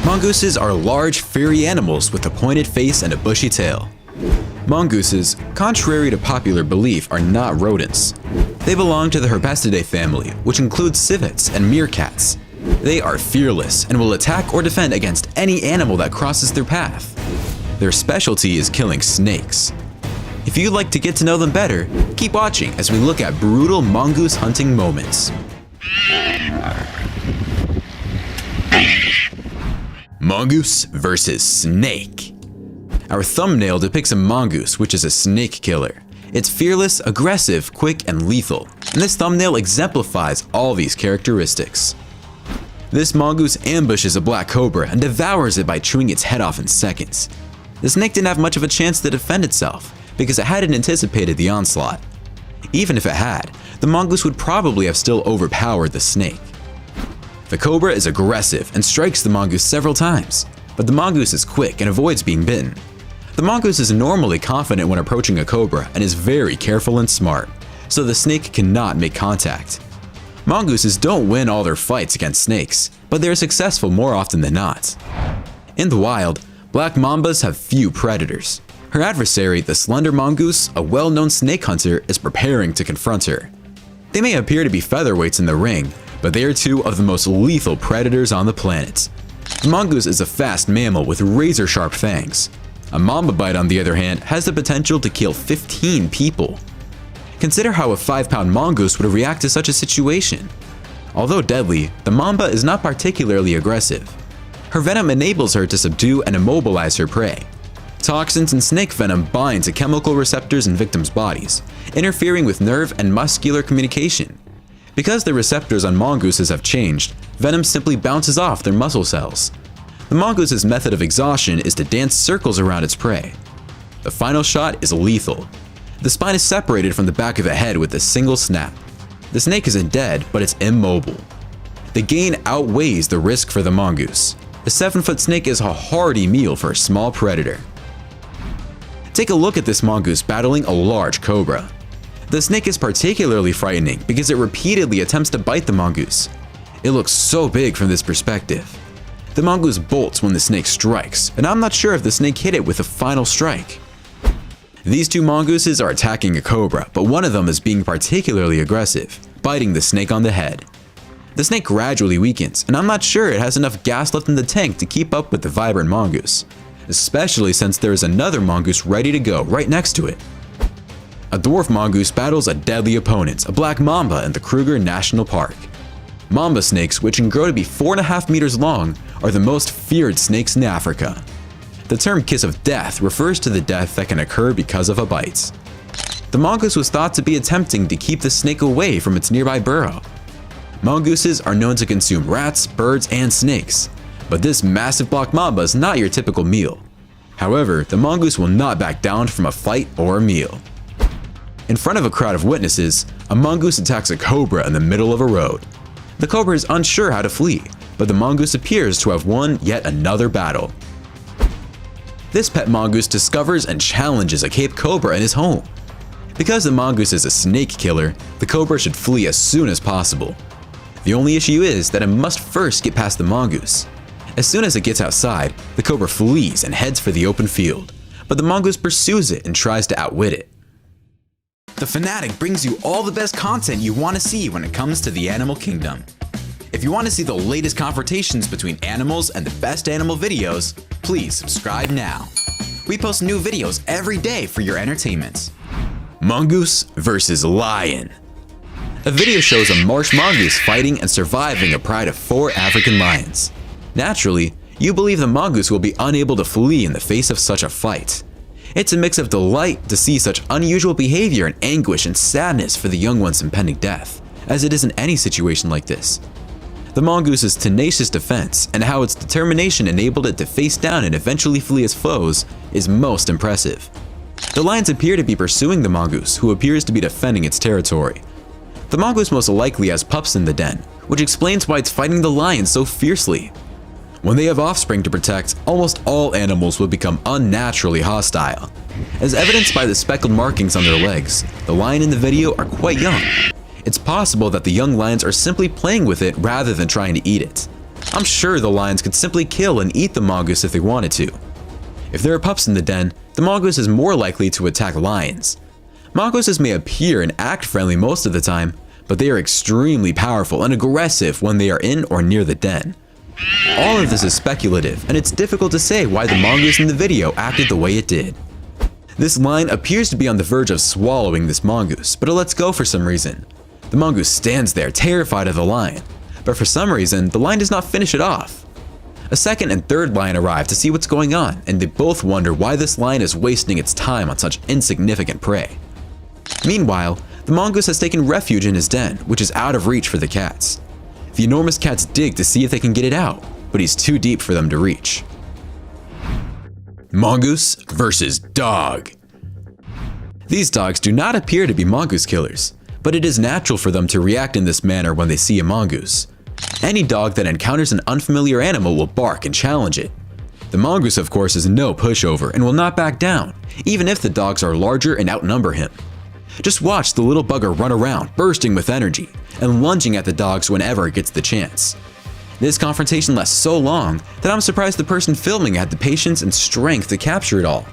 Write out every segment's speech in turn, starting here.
Mongooses are large, furry animals with a pointed face and a bushy tail. Mongooses, contrary to popular belief, are not rodents. They belong to the Herpestidae family, which includes civets and meerkats. They are fearless and will attack or defend against any animal that crosses their path. Their specialty is killing snakes. If you'd like to get to know them better, keep watching as we look at brutal mongoose hunting moments. Mongoose vs. Snake. Our thumbnail depicts a mongoose, which is a snake killer. It's fearless, aggressive, quick, and lethal, and this thumbnail exemplifies all these characteristics. This mongoose ambushes a black cobra and devours it by chewing its head off in seconds. The snake didn't have much of a chance to defend itself because it hadn't anticipated the onslaught. Even if it had, the mongoose would probably have still overpowered the snake. The cobra is aggressive and strikes the mongoose several times, but the mongoose is quick and avoids being bitten. The mongoose is normally confident when approaching a cobra and is very careful and smart, so the snake cannot make contact. Mongooses don't win all their fights against snakes, but they are successful more often than not. In the wild, black mambas have few predators. Her adversary, the slender mongoose, a well-known snake hunter, is preparing to confront her. They may appear to be featherweights in the ring, but they are two of the most lethal predators on the planet. The mongoose is a fast mammal with razor-sharp fangs. A mamba bite, on the other hand, has the potential to kill 15 people. Consider how a 5-pound mongoose would react to such a situation. Although deadly, the mamba is not particularly aggressive. Her venom enables her to subdue and immobilize her prey. Toxins and snake venom bind to chemical receptors in victims' bodies, interfering with nerve and muscular communication. Because the receptors on mongooses have changed, venom simply bounces off their muscle cells. The mongoose's method of exhaustion is to dance circles around its prey. The final shot is lethal. The spine is separated from the back of the head with a single snap. The snake isn't dead, but it's immobile. The gain outweighs the risk for the mongoose. The 7-foot snake is a hearty meal for a small predator. Take a look at this mongoose battling a large cobra. The snake is particularly frightening because it repeatedly attempts to bite the mongoose. It looks so big from this perspective. The mongoose bolts when the snake strikes, and I'm not sure if the snake hit it with a final strike. These two mongooses are attacking a cobra, but one of them is being particularly aggressive, biting the snake on the head. The snake gradually weakens, and I'm not sure it has enough gas left in the tank to keep up with the vibrant mongoose, especially since there is another mongoose ready to go right next to it. A dwarf mongoose battles a deadly opponent, a black mamba in the Kruger National Park. Mamba snakes, which can grow to be 4.5 meters long, are the most feared snakes in Africa. The term kiss of death refers to the death that can occur because of a bite. The mongoose was thought to be attempting to keep the snake away from its nearby burrow. Mongooses are known to consume rats, birds, and snakes, but this massive black mamba is not your typical meal. However, the mongoose will not back down from a fight or a meal. In front of a crowd of witnesses, a mongoose attacks a cobra in the middle of a road. The cobra is unsure how to flee, but the mongoose appears to have won yet another battle. This pet mongoose discovers and challenges a Cape cobra in his home. Because the mongoose is a snake killer, the cobra should flee as soon as possible. The only issue is that it must first get past the mongoose. As soon as it gets outside, the cobra flees and heads for the open field, but the mongoose pursues it and tries to outwit it. The Fanatic brings you all the best content you want to see when it comes to the animal kingdom. If you want to see the latest confrontations between animals and the best animal videos, please subscribe now. We post new videos every day for your entertainment. Mongoose vs. Lion. A video shows a marsh mongoose fighting and surviving a pride of 4 African lions. Naturally, you believe the mongoose will be unable to flee in the face of such a fight. It's a mix of delight to see such unusual behavior and anguish and sadness for the young one's impending death, as it is in any situation like this. The mongoose's tenacious defense and how its determination enabled it to face down and eventually flee its foes is most impressive. The lions appear to be pursuing the mongoose, who appears to be defending its territory. The mongoose most likely has pups in the den, which explains why it's fighting the lions so fiercely. When they have offspring to protect, almost all animals will become unnaturally hostile. As evidenced by the speckled markings on their legs, the lion in the video are quite young. It's possible that the young lions are simply playing with it rather than trying to eat it. I'm sure the lions could simply kill and eat the mongoose if they wanted to. If there are pups in the den, the mongoose is more likely to attack lions. Mongooses may appear and act friendly most of the time, but they are extremely powerful and aggressive when they are in or near the den. All of this is speculative, and it's difficult to say why the mongoose in the video acted the way it did. This lion appears to be on the verge of swallowing this mongoose, but it lets go for some reason. The mongoose stands there terrified of the lion, but for some reason, the lion does not finish it off. A second and third lion arrive to see what's going on, and they both wonder why this lion is wasting its time on such insignificant prey. Meanwhile, the mongoose has taken refuge in his den, which is out of reach for the cats. The enormous cats dig to see if they can get it out, but he's too deep for them to reach. Mongoose versus dog. These dogs do not appear to be mongoose killers, but it is natural for them to react in this manner when they see a mongoose. Any dog that encounters an unfamiliar animal will bark and challenge it. The mongoose, of course, is no pushover and will not back down, even if the dogs are larger and outnumber him. Just watch the little bugger run around, bursting with energy, and lunging at the dogs whenever it gets the chance. This confrontation lasts so long that I'm surprised the person filming had the patience and strength to capture it all.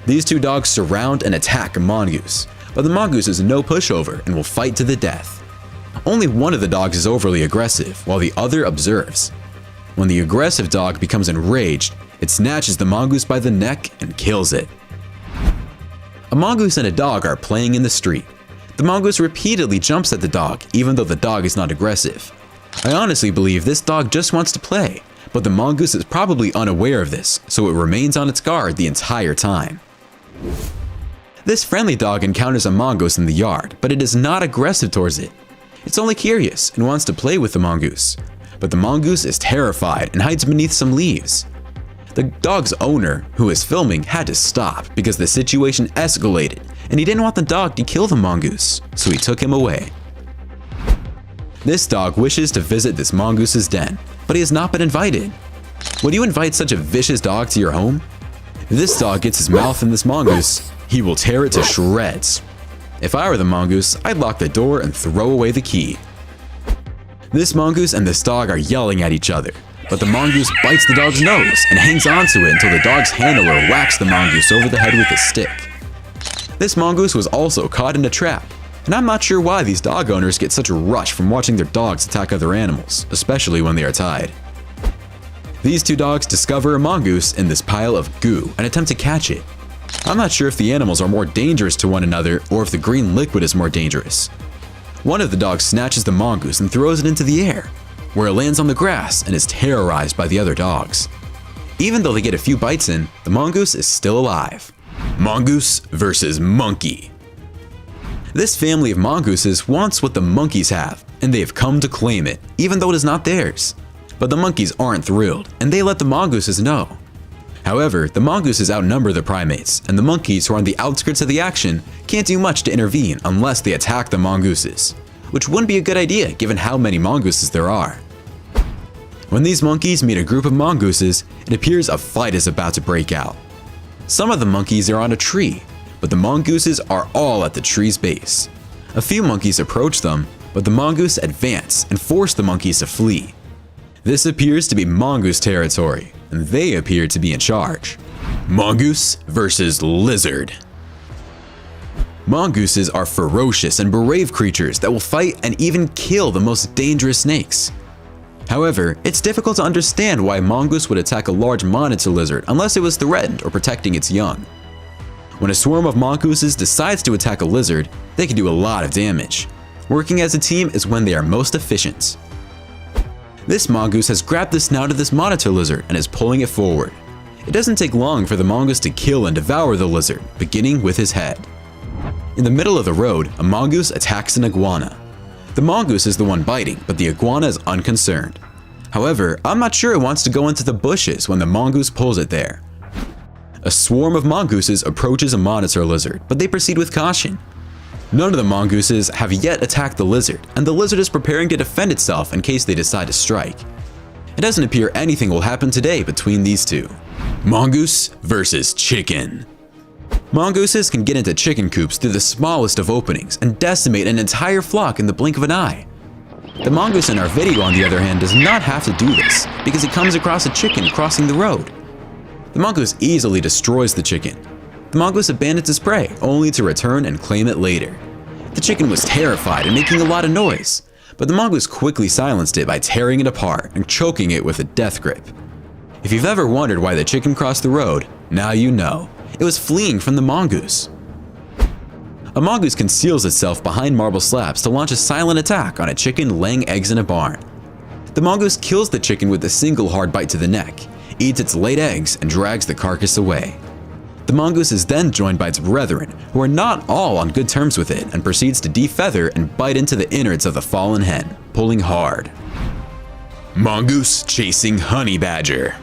These two dogs surround and attack a mongoose, but the mongoose is no pushover and will fight to the death. Only one of the dogs is overly aggressive, while the other observes. When the aggressive dog becomes enraged, it snatches the mongoose by the neck and kills it. A mongoose and a dog are playing in the street. The mongoose repeatedly jumps at the dog, even though the dog is not aggressive. I honestly believe this dog just wants to play, but the mongoose is probably unaware of this, so it remains on its guard the entire time. This friendly dog encounters a mongoose in the yard, but it is not aggressive towards it. It's only curious and wants to play with the mongoose, but the mongoose is terrified and hides beneath some leaves. The dog's owner, who is filming, had to stop because the situation escalated and he didn't want the dog to kill the mongoose, so he took him away. This dog wishes to visit this mongoose's den, but he has not been invited. Would you invite such a vicious dog to your home? If this dog gets his mouth in this mongoose, he will tear it to shreds. If I were the mongoose, I'd lock the door and throw away the key. This mongoose and this dog are yelling at each other, but the mongoose bites the dog's nose and hangs onto it until the dog's handler whacks the mongoose over the head with a stick. This mongoose was also caught in a trap, and I'm not sure why these dog owners get such a rush from watching their dogs attack other animals, especially when they are tied. These two dogs discover a mongoose in this pile of goo and attempt to catch it. I'm not sure if the animals are more dangerous to one another or if the green liquid is more dangerous. One of the dogs snatches the mongoose and throws it into the air, where it lands on the grass and is terrorized by the other dogs. Even though they get a few bites in, the mongoose is still alive. Mongoose versus monkey. This family of mongooses wants what the monkeys have, and they have come to claim it, even though it is not theirs. But the monkeys aren't thrilled, and they let the mongooses know. However, the mongooses outnumber the primates, and the monkeys who are on the outskirts of the action can't do much to intervene unless they attack the mongooses, which wouldn't be a good idea given how many mongooses there are. When these monkeys meet a group of mongooses, it appears a fight is about to break out. Some of the monkeys are on a tree, but the mongooses are all at the tree's base. A few monkeys approach them, but the mongoose advance and force the monkeys to flee. This appears to be mongoose territory, and they appear to be in charge. Mongoose versus lizard. Mongooses are ferocious and brave creatures that will fight and even kill the most dangerous snakes. However, it's difficult to understand why a mongoose would attack a large monitor lizard unless it was threatened or protecting its young. When a swarm of mongooses decides to attack a lizard, they can do a lot of damage. Working as a team is when they are most efficient. This mongoose has grabbed the snout of this monitor lizard and is pulling it forward. It doesn't take long for the mongoose to kill and devour the lizard, beginning with his head. In the middle of the road, a mongoose attacks an iguana. The mongoose is the one biting, but the iguana is unconcerned. However, I'm not sure it wants to go into the bushes when the mongoose pulls it there. A swarm of mongooses approaches a monitor lizard, but they proceed with caution. None of the mongooses have yet attacked the lizard, and the lizard is preparing to defend itself in case they decide to strike. It doesn't appear anything will happen today between these two. Mongoose versus chicken. Mongooses can get into chicken coops through the smallest of openings and decimate an entire flock in the blink of an eye. The mongoose in our video, on the other hand, does not have to do this because it comes across a chicken crossing the road. The mongoose easily destroys the chicken. The mongoose abandons its prey only to return and claim it later. The chicken was terrified and making a lot of noise, but the mongoose quickly silenced it by tearing it apart and choking it with a death grip. If you've ever wondered why the chicken crossed the road, now you know. It was fleeing from the mongoose. A mongoose conceals itself behind marble slabs to launch a silent attack on a chicken laying eggs in a barn. The mongoose kills the chicken with a single hard bite to the neck, eats its laid eggs, and drags the carcass away. The mongoose is then joined by its brethren, who are not all on good terms with it, and proceeds to defeather and bite into the innards of the fallen hen, pulling hard. Mongoose chasing honey badger.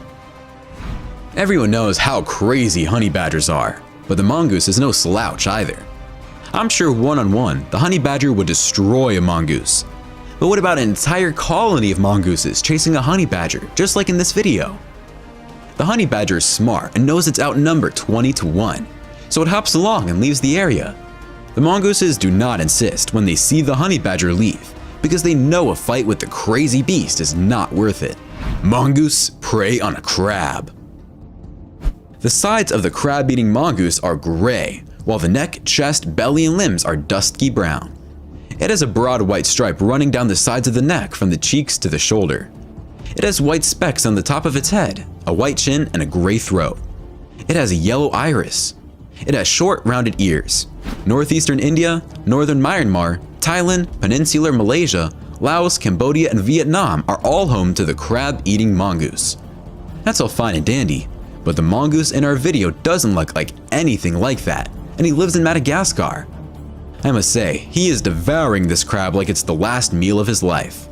Everyone knows how crazy honey badgers are, but the mongoose is no slouch either. I'm sure one-on-one, the honey badger would destroy a mongoose. But what about an entire colony of mongooses chasing a honey badger, just like in this video? The honey badger is smart and knows it's outnumbered 20-1, so it hops along and leaves the area. The mongooses do not insist when they see the honey badger leave, because they know a fight with the crazy beast is not worth it. Mongoose prey on a crab. The sides of the crab-eating mongoose are gray, while the neck, chest, belly, and limbs are dusky brown. It has a broad white stripe running down the sides of the neck from the cheeks to the shoulder. It has white specks on the top of its head, a white chin, and a gray throat. It has a yellow iris. It has short, rounded ears. Northeastern India, northern Myanmar, Thailand, peninsular Malaysia, Laos, Cambodia, and Vietnam are all home to the crab-eating mongoose. That's all fine and dandy, but the mongoose in our video doesn't look like anything like that, and he lives in Madagascar. I must say, he is devouring this crab like it's the last meal of his life.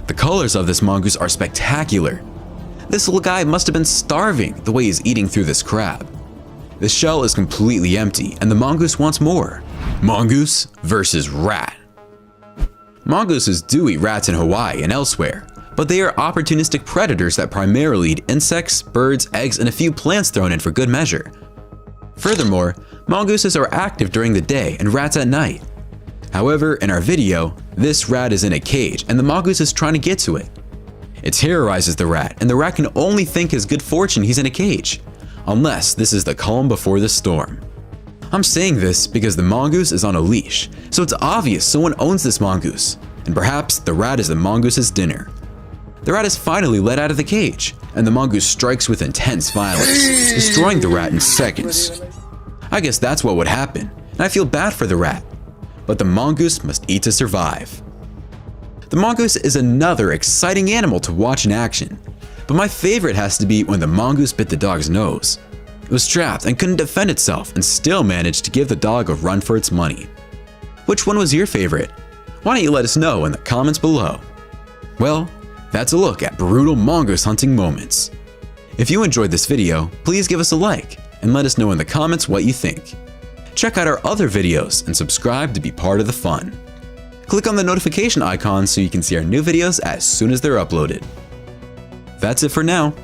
The colors of this mongoose are spectacular. This little guy must have been starving the way he's eating through this crab. The shell is completely empty, and the mongoose wants more. Mongoose versus rat. Mongooses do eat rats in Hawaii and elsewhere, but they are opportunistic predators that primarily eat insects, birds, eggs, and a few plants thrown in for good measure. Furthermore, mongooses are active during the day and rats at night. However, in our video, this rat is in a cage and the mongoose is trying to get to it. It terrorizes the rat, and the rat can only think his good fortune he's in a cage, unless this is the calm before the storm. I'm saying this because the mongoose is on a leash, so it's obvious someone owns this mongoose, and perhaps the rat is the mongoose's dinner. The rat is finally let out of the cage, and the mongoose strikes with intense violence, destroying the rat in seconds. I guess that's what would happen, and I feel bad for the rat. But the mongoose must eat to survive. The mongoose is another exciting animal to watch in action, but my favorite has to be when the mongoose bit the dog's nose. It was trapped and couldn't defend itself and still managed to give the dog a run for its money. Which one was your favorite? Why don't you let us know in the comments below? Well, that's a look at brutal mongoose hunting moments. If you enjoyed this video, please give us a like and let us know in the comments what you think. Check out our other videos and subscribe to be part of the fun. Click on the notification icon so you can see our new videos as soon as they're uploaded. That's it for now.